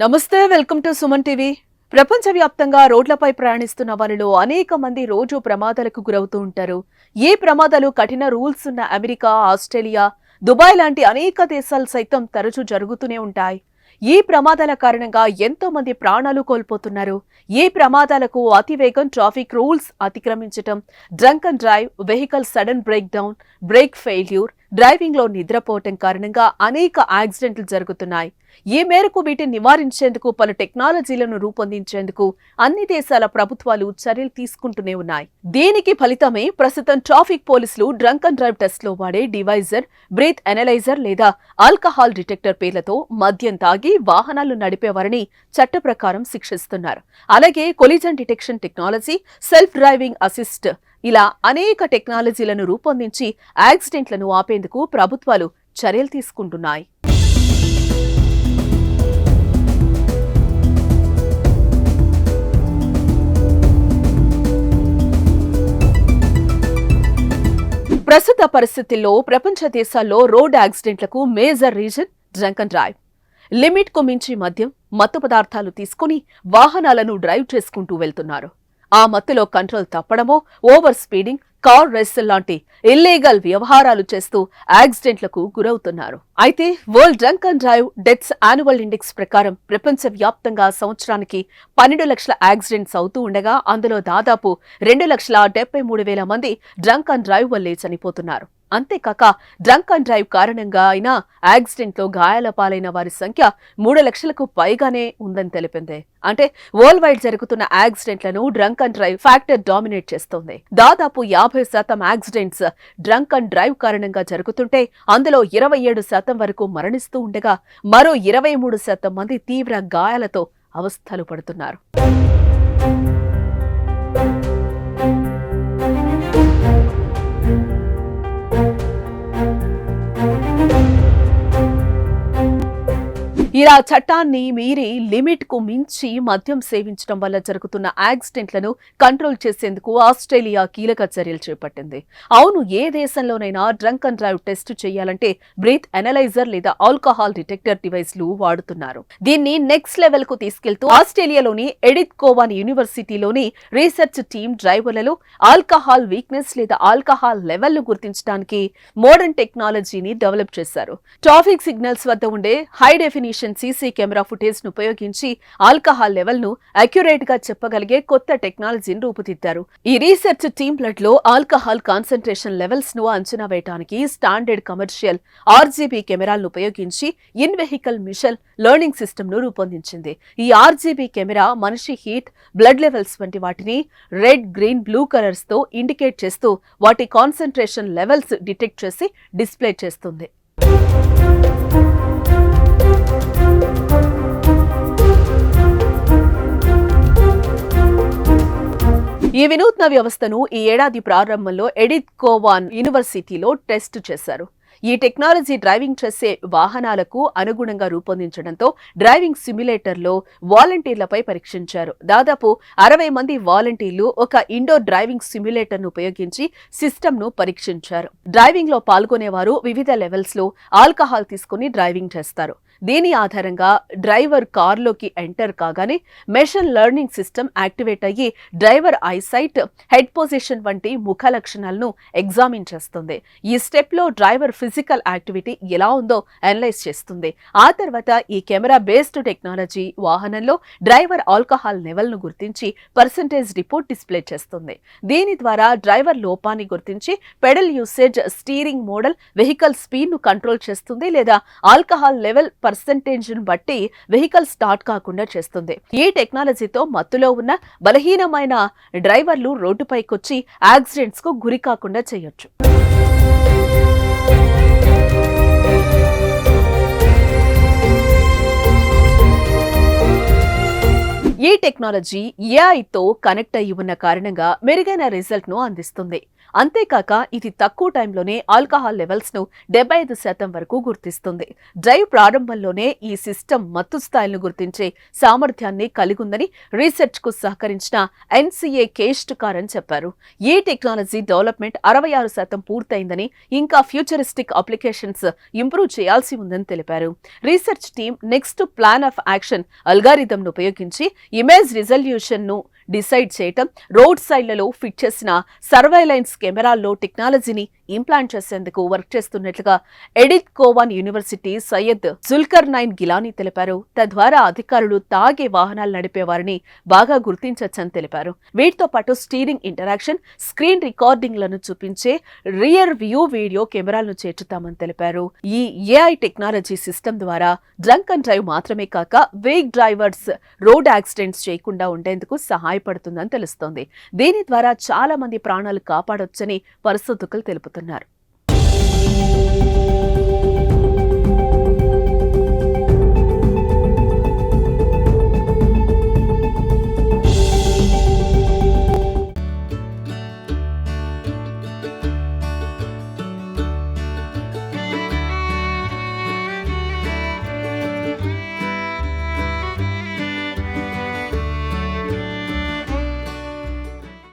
నమస్తే, welcome to Suman TV. ప్రపంచవ్యాప్తంగా రోడ్లపై ప్రయాణిస్తున్న వారిలో అనేక మంది రోజు ప్రమాదాలకు గురవుతూ ఉంటారు. ఈ ప్రమాదాలు కఠిన రూల్స్ ఉన్న అమెరికా, ఆస్ట్రేలియా, దుబాయ్ లాంటి అనేక దేశాలు సైతం తరచూ జరుగుతూనే ఉంటాయి. ఈ ప్రమాదాల కారణంగా ఎంతో మంది ప్రాణాలు కోల్పోతున్నారు. ఈ ప్రమాదాలకు అతివేగం, ట్రాఫిక్ రూల్స్ అతిక్రమించటం, drunk and drive, vehicle sudden breakdown, brake failure, driving లో నిద్రపోవటం కారణంగా అనేక యాక్సిడెంట్లు జరుగుతున్నాయి. ఈ మేరకు వీటిని నివారించేందుకు పలు టెక్నాలజీలను రూపొందించేందుకు అన్ని దేశాల ప్రభుత్వాలు చర్యలు తీసుకుంటూనే ఉన్నాయి. దీనికి ఫలితమే ప్రస్తుతం ట్రాఫిక్ పోలీసులు డ్రంక్ అండ్ డ్రైవ్ టెస్ట్ లో వాడే డివైజర్, బ్రీత్ ఎనలైజర్ లేదా ఆల్కహాల్ డిటెక్టర్ పేర్లతో మద్యం తాగి వాహనాలు నడిపే వారిని చట్ట ప్రకారం శిక్షిస్తున్నారు. అలాగే collision detection technology, self driving assist ఇలా అనేక టెక్నాలజీలను రూపొందించి యాక్సిడెంట్లను ఆపేందుకు ప్రభుత్వాలు చర్యలు తీసుకుంటున్నాయి. ప్రస్తుత పరిస్థితుల్లో ప్రపంచ దేశాల్లో రోడ్ యాక్సిడెంట్లకు major reason drunk and drive. Limit కు మించి మద్యం, మత్తు పదార్థాలు తీసుకుని వాహనాలను డ్రైవ్ చేసుకుంటూ వెళ్తున్నారు. ఆ మత్తులో కంట్రోల్ తప్పడమో, ఓవర్ స్పీడింగ్, కార్ రేసుల్ లాంటి ఇల్లీగల్ వ్యవహారాలు చేస్తూ యాక్సిడెంట్లకు గురవుతున్నారు. అయితే world drunk and drive deaths annual index ప్రకారం ప్రపంచ వ్యాప్తంగా సంవత్సరానికి 12 లక్షల యాక్సిడెంట్స్ అవుతూ ఉండగా అందులో దాదాపు 2,73,000 మంది డ్రంక్ అండ్ డ్రైవ్ వల్లే చనిపోతున్నారు. అంతేకాక డ్రంక్ అండ్ డ్రైవ్ కారణంగా అయినా యాక్సిడెంట్లో గాయాల పాలైన వారి సంఖ్య 3 లక్షలకు పైగానే ఉందని తెలిపింది. అంటే వరల్డ్ వైడ్ జరుగుతున్న యాక్సిడెంట్లను drunk and drive factor dominate చేస్తోంది. దాదాపు 50% యాక్సిడెంట్స్ డ్రంక్ అండ్ డ్రైవ్ కారణంగా జరుగుతుంటే అందులో 27% వరకు మరణిస్తూ ఉండగా మరో 23% మంది తీవ్ర గాయాలతో అవస్థలు పడుతున్నారు. ఇలా చట్టాన్ని మీరి లిమిట్ కు మించి మద్యం సేవించడం వల్ల జరుగుతున్న యాక్సిడెంట్లను కంట్రోల్ చేసేందుకు ఆస్ట్రేలియా కీలక చర్యలు చేపట్టింది. అవును, ఏ దేశంలోనైనా డ్రంక్ అండ్ డ్రైవ్ టెస్ట్ చేయాలంటే బ్రీత్ ఎనలైజర్ లేదా ఆల్కహాల్ డిటెక్టర్ డివైస్లు వాడుతున్నారు. దీన్ని నెక్స్ట్ లెవెల్ కు తీసుకెళ్తూ ఆస్ట్రేలియాలోని ఎడిత్ కోవాన్ యూనివర్సిటీలోని రీసెర్చ్ టీం డ్రైవర్లలో ఆల్కహాల్ వీక్నెస్ లేదా ఆల్కహాల్ లెవెల్ ను గుర్తించడానికి మోడర్న్ టెక్నాలజీని డెవలప్ చేశారు. ట్రాఫిక్ సిగ్నల్స్ వద్ద ఉండే high definition CC camera footage ను ఉపయోగించి ఆల్కహాల్ లెవెల్ ను అక్యురేట్ గా చెప్పగలిగే కొత్త టెక్నాలజీని రూపుదిద్దారు. ఈ రీసెర్చ్ టీమ్ బ్లడ్ లో ఆల్కహాల్ కాన్సంట్రేషన్ లెవెల్స్ ను అంచనా వేయడానికి స్టాండర్డ్ కమర్షియల్ RGB కెమెరాలను ఉపయోగించి in vehicle machine learning system ను రూపొందించింది. ఈ RGB కెమెరా మనిషి హీట్, బ్లడ్ లెవెల్స్ వంటి వాటిని రెడ్, గ్రీన్, బ్లూ కలర్స్ తో ఇండికేట్ చేస్తూ వాటి కాన్సంట్రేషన్ లెవెల్స్ డిటెక్ట్ చేసి డిస్ప్లే చేస్తుంది. ఈ వినూత్న వ్యవస్థను ఈ ఏడాది ప్రారంభంలో ఎడిత్ కోవాన్ యూనివర్సిటీలో టెస్ట్ చేశారు. ఈ టెక్నాలజీ డ్రైవింగ్ చేసే వాహనాలకు అనుగుణంగా రూపొందించడంతో డ్రైవింగ్ సిమ్యులేటర్లో వాలంటీర్లపై పరీక్షించారు. దాదాపు 60 మంది వాలంటీర్లు ఒక ఇండోర్ డ్రైవింగ్ సిమ్యులేటర్ను ఉపయోగించి సిస్టమ్ను పరీక్షించారు. డ్రైవింగ్ లో పాల్గొనేవారు వివిధ లెవెల్స్ లో ఆల్కహాల్ తీసుకుని డ్రైవింగ్ చేస్తారు. దీని ఆధారంగా డ్రైవర్ కారులోకి ఎంటర్ కాగానే మెషిన్ లెర్నింగ్ సిస్టమ్ యాక్టివేట్ అయ్యి డ్రైవర్ ఐసైట్, హెడ్ పొజిషన్ వంటి ముఖ లక్షణాలను ఎగ్జామిన్ చేస్తుంది. ఈ స్టెప్ లో డ్రైవర్ ఫిజికల్ యాక్టివిటీ ఎలా ఉందో అనలైజ్ చేస్తుంది. ఆ తర్వాత ఈ కెమెరా బేస్డ్ టెక్నాలజీ వాహనంలో డ్రైవర్ ఆల్కహాల్ లెవెల్ ను గుర్తించి పర్సెంటేజ్ రిపోర్ట్ డిస్ప్లే చేస్తుంది. దీని ద్వారా డ్రైవర్ లోపాన్ని గుర్తించి pedal usage, steering model, vehicle speed ను కంట్రోల్ చేస్తుంది లేదా ఆల్కహాల్ లెవెల్ పర్సెంటేజ్ బట్టి వెహికల్ స్టార్ట్ కాకుండా చేస్తుంది. ఈ టెక్నాలజీతో మత్తులో ఉన్న బలహీనమైన డ్రైవర్లు రోడ్డుపైకొచ్చి యాక్సిడెంట్స్ కు గురి కాకుండా చేయొచ్చు. ఈ టెక్నాలజీ ఏఐతో కనెక్ట్ అయి ఉన్న కారణంగా మెరుగైన రిజల్ట్ ను అందిస్తుంది. అంతేకాక ఇది తక్కువ టైంలోనే ఆల్కహాల్ లెవెల్స్ ను 75% వరకు గుర్తిస్తుంది. డ్రైవ్ ప్రారంభంలోనే ఈ సిస్టమ్ మత్తు స్థాయిలను గుర్తించే సామర్థ్యాన్ని కలిగి ఉందని రీసెర్చ్ కు సహకరించిన ఎన్సీఏ కేష్టుకార్ అని చెప్పారు. ఈ టెక్నాలజీ డెవలప్మెంట్ 66% పూర్తయిందని, ఇంకా ఫ్యూచరిస్టిక్ అప్లికేషన్స్ ఇంప్రూవ్ చేయాల్సి ఉందని తెలిపారు. Research team next plan of action algorithm ను ఉపయోగించి ఇమేజ్ రిజల్యూషన్ ను డిసైడ్ చేయటం, రోడ్ సైడ్లలో ఫిట్ చేసిన సర్వైలెన్స్ కెమెరాల్లో టెక్నాలజీని ఇంప్లాంట్ చేసేందుకు వర్క్ చేస్తున్నట్లుగా ఎడిత్ కోవాన్ యూనివర్సిటీ సయ్యద్ జుల్కర్నైన్ గిలానీ తెలిపారు. తద్వారా అధికారులు తాగే వాహనాలు నడిపే వారిని బాగా గుర్తించొచ్చని తెలిపారు. వీటితో పాటు స్టీరింగ్ ఇంటరాక్షన్, స్క్రీన్ రికార్డింగ్లను చూపించే రియర్ వ్యూ వీడియో కెమెరాలను చేర్చుతామని తెలిపారు. ఈ ఏఐ టెక్నాలజీ సిస్టమ్ ద్వారా డ్రంక్ అండ్ డ్రైవ్ మాత్రమే కాక వీక్ డ్రైవర్స్ రోడ్ యాక్సిడెంట్స్ చేయకుండా ఉండేందుకు సహాయపడుతుందని తెలుస్తోంది. దీని ద్వారా చాలా మంది ప్రాణాలు కాపాడొచ్చని పరిశోధకులు తెలుపుతున్నారు.